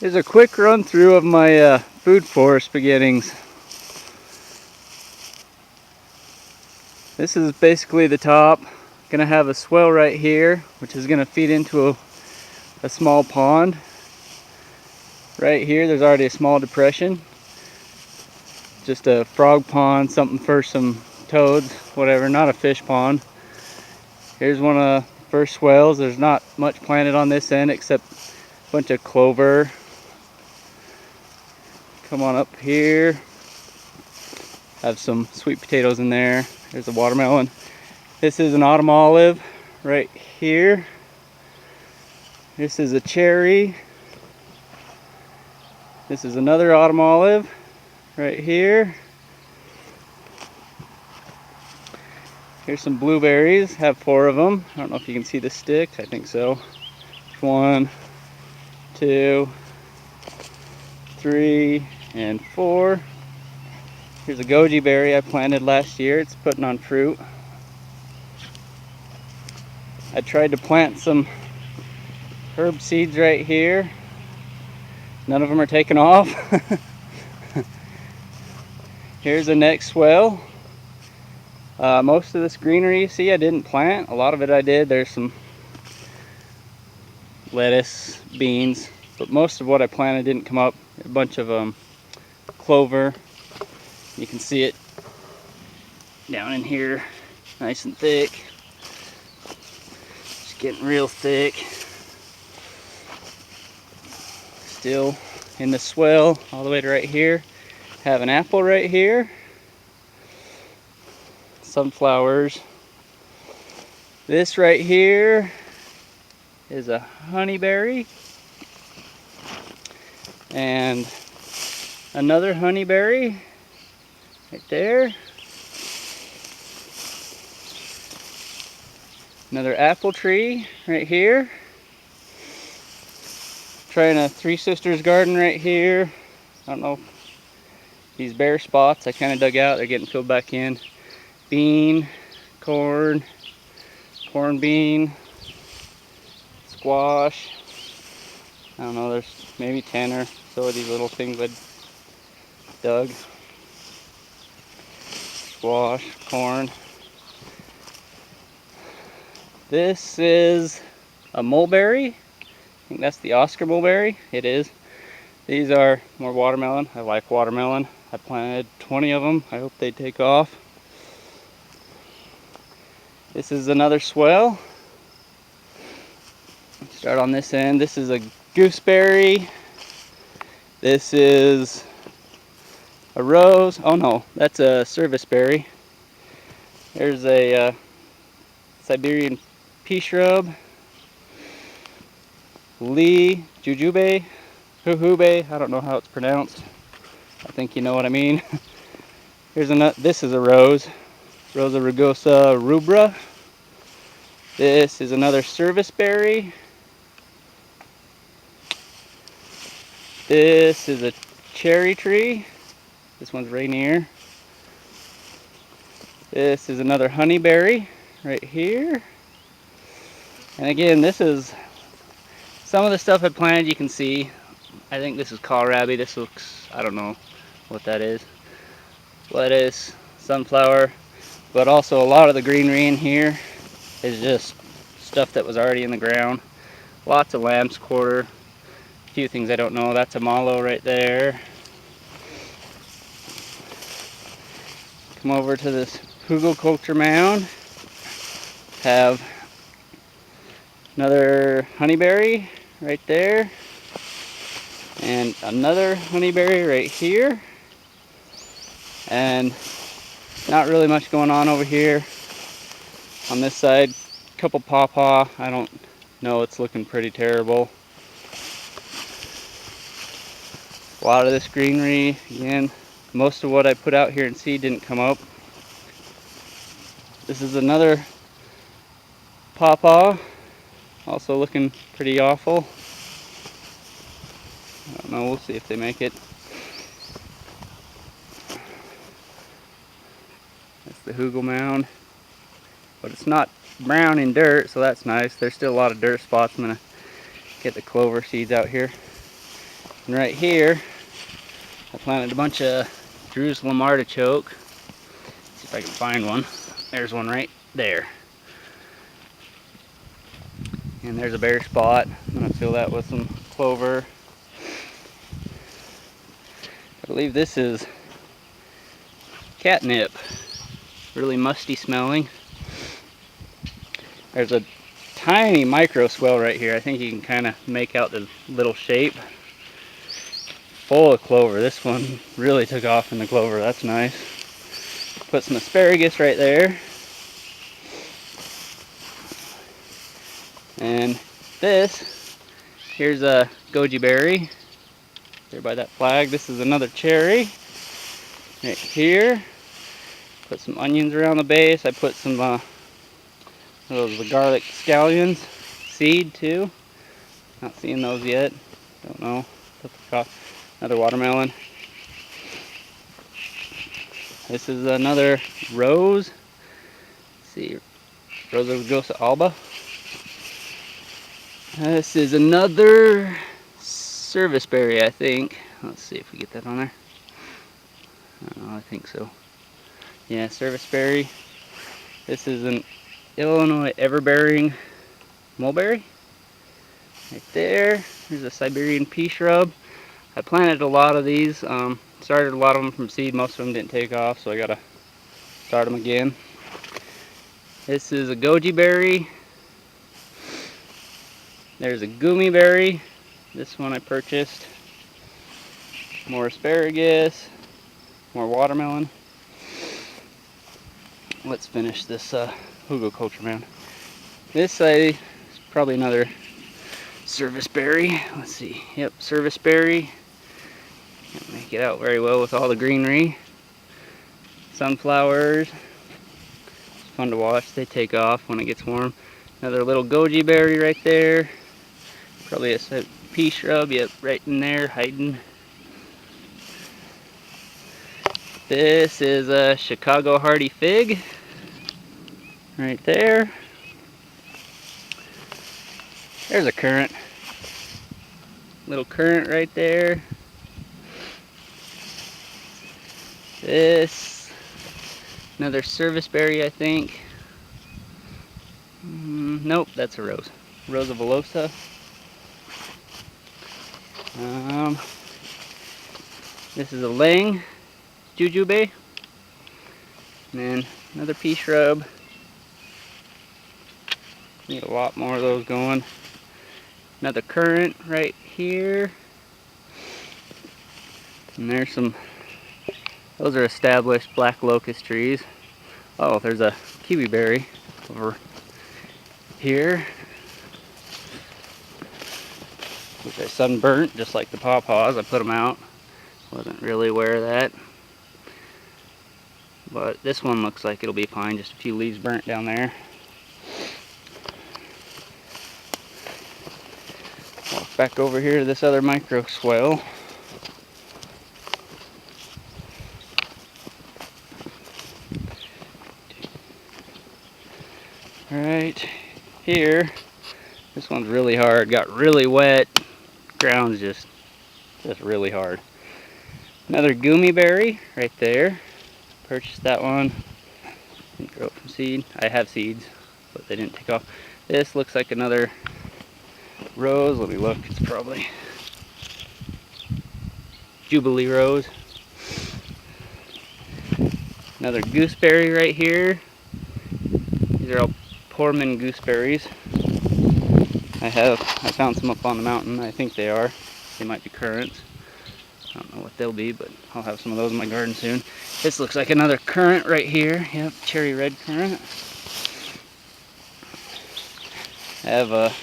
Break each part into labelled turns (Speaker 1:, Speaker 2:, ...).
Speaker 1: Here's a quick run through of my food forest beginnings. This is basically the top. Gonna have a swell right here, which is gonna feed into a small pond. Right here, there's already a small depression. Just a frog pond, something for some toads, whatever, not a fish pond. Here's one of the first swells. There's not much planted on this end except a bunch of clover. Come on up here. Have some sweet potatoes in there. There's a watermelon. This is an autumn olive right here. This is a cherry. This is another autumn olive right here. Here's some blueberries. Have 4 of them. I don't know if you can see the stick. I think so. 1, 2, 3, and 4. Here's a goji berry I planted last year. It's putting on fruit. I tried to plant some herb seeds right here. None of them are taking off. Here's the next swell. Most of this greenery you see I didn't plant. A lot of it I did. There's some lettuce, beans, but most of what I planted didn't come up. A bunch of clover. You can see it down in here, nice and thick. It's getting real thick. Still in the swell all the way to right here. Have an apple right here. Sunflowers. This right here is a honeyberry. And another honeyberry right there. Another apple tree right here. Trying a Three Sisters garden right here. I don't know, these bare spots I kind of dug out, they're getting filled back in. Bean, corn, corn bean, squash. I don't know, there's maybe 10 or so of these little things I dug. Squash, corn. This is a mulberry. I think that's the Oscar mulberry. It is. These are more watermelon. I like watermelon. I planted 20 of them. I hope they take off. This is another swell. Start on this end. This is a gooseberry. This is a rose. Oh no, that's a service berry. There's a Siberian pea shrub. Lee jujube, jujube. I don't know how it's pronounced. I think you know what I mean. Here's another. This is a rose. Rosa rugosa rubra. This is another service berry. This is a cherry tree. This one's Rainier. This is another honeyberry right here. And again, this is some of the stuff I planted. You can see. I think this is kohlrabi. This looks, I don't know what that is. Lettuce, sunflower, but also a lot of the greenery in here is just stuff that was already in the ground. Lots of lamb's quarter. A few things I don't know. That's a mallow right there. Come over to this hugelkultur mound. Have another honeyberry right there. And another honeyberry right here. And not really much going on over here. On this side, a couple pawpaw. I don't know, it's looking pretty terrible. A lot of this greenery, again, most of what I put out here in seed didn't come up. This is another pawpaw, also looking pretty awful. I don't know, we'll see if they make it. That's the hugel mound. But it's not brown in dirt, so that's nice. There's still a lot of dirt spots. I'm going to get the clover seeds out here. And right here, I planted a bunch of Jerusalem artichoke. Let's see if I can find one. There's one right there. And there's a bare spot. I'm going to fill that with some clover. I believe this is catnip. Really musty smelling. There's a tiny micro swell right here. I think you can kind of make out the little shape. Full of clover. This one really took off in the clover. That's nice. Put some asparagus right there. And this, here's a Goji Berry. There by that flag. This is another cherry. Right here. Put some onions around the base. I put some those the garlic scallions seed too. Not seeing those yet. Don't know. Another watermelon. This is another rose. Let's see, Rosa Rugosa alba. This is another service berry, I think. Let's see if we get that on there. I think so. Yeah, service berry. This is an Illinois everbearing mulberry. Right there. There's a Siberian pea shrub. I planted a lot of these. Started a lot of them from seed. Most of them didn't take off, so I gotta start them again. This is a Goji Berry. There's a Kiwi Berry. This one I purchased. More asparagus. More watermelon. Let's finish this hugelkultur mound. This is probably another service berry. Let's see. Yep, service berry. Can't make it out very well with all the greenery. Sunflowers. It's fun to watch. They take off when it gets warm. Another little Goji Berry right there. Probably a pea shrub. Yep, right in there, hiding. This is a Chicago hardy fig. Right there. There's a currant. Little currant right there. This, another service berry, I think. Nope, that's a rose. Rosa villosa. This is a Lang jujube. And then another pea shrub. Need a lot more of those going. Another currant right here. And there's some, those are established black locust trees. Oh, there's a Kiwi Berry over here, which I sunburnt just like the pawpaws. I put them out. Wasn't really aware of that. But this one looks like it'll be fine. Just a few leaves burnt down there. Walk back over here to this other micro swell. Right here, this one's really hard. Got really wet. Ground's just really hard. Another Kiwi Berry right there. Purchased that one. Didn't grow it from seed. I have seeds, but they didn't take off. This looks like another rose. Let me look. It's probably Jubilee rose. Another gooseberry right here. These are all Portman gooseberries. I found some up on the mountain. I think they are. They might be currants. I don't know what they'll be, but I'll have some of those in my garden soon. This looks like another currant right here. Yep, cherry red currant. I have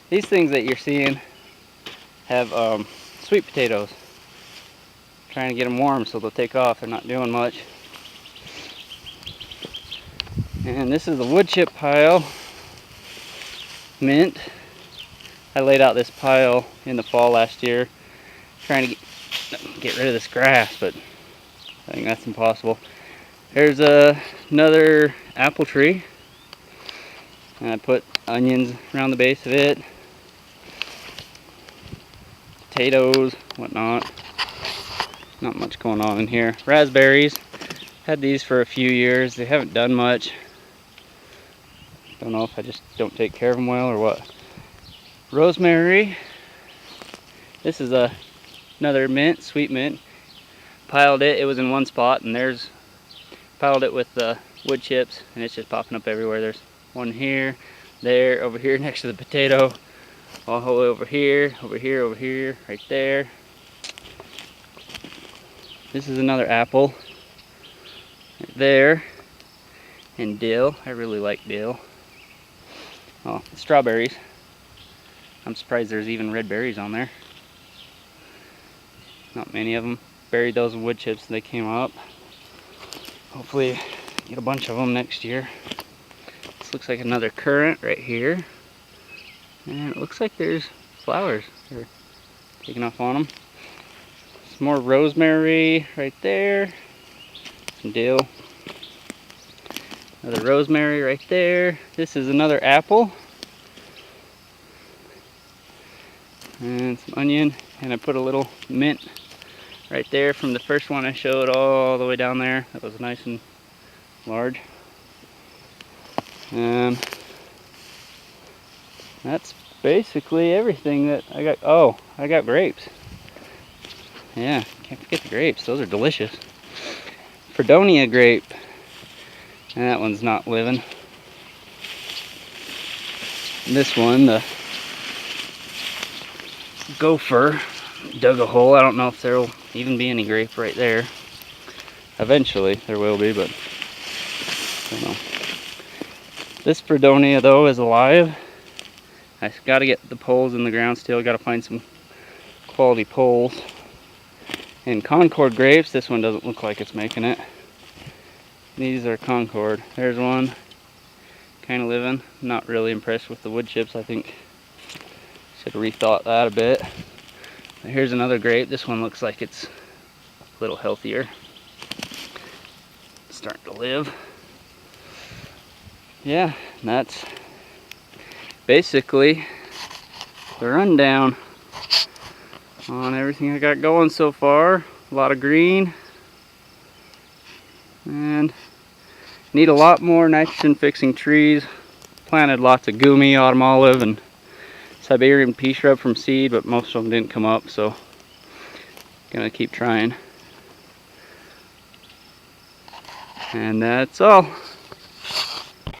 Speaker 1: these things that you're seeing have sweet potatoes. Trying to get them warm so they'll take off. They're not doing much. And this is the wood chip pile. Mint. I laid out this pile in the fall last year, trying to get rid of this grass, but I think that's impossible. There's another apple tree, and I put onions around the base of it. potatoes, whatnot. Not much going on in here. Raspberries. Had these for a few years. They haven't done much. Don't know if I just don't take care of them well or what. Rosemary. This is another mint, sweet mint. Piled it. It was in one spot, and there's piled it with wood chips, and it's just popping up everywhere. There's one here, there, over here next to the potato, all the way over here, over here, over here, right there. This is another apple, right there, and dill. I really like dill. Oh, strawberries. I'm surprised there's even red berries on there. Not many of them. Buried those in wood chips, they came up. Hopefully get a bunch of them next year. This looks like another currant right here. And it looks like there's flowers. They're taking off on them. Some more rosemary right there. Some dill. Another rosemary right there. This is another apple. And some onion. And I put a little mint right there from the first one I showed all the way down there. That was nice and large. That's basically everything that I got. Oh, I got grapes. Yeah, can't forget the grapes. Those are delicious. Fredonia grape. And that one's not living. And this one, the gopher, dug a hole. I don't know if there will even be any grape right there. Eventually there will be, but I don't know. This Fredonia though is alive. I gotta get the poles in the ground still. Gotta find some quality poles. And Concord grapes, this one doesn't look like it's making it. These are Concord. There's one, kind of living. Not really impressed with the wood chips. I think should have rethought that a bit. Here's another grape. This one looks like it's a little healthier. Starting to live. Yeah, that's basically the rundown on everything I got going so far. A lot of green. And need a lot more nitrogen fixing trees. Planted lots of gumi, autumn olive, and Siberian pea shrub from seed, but most of them didn't come up, so gonna keep trying. And that's all.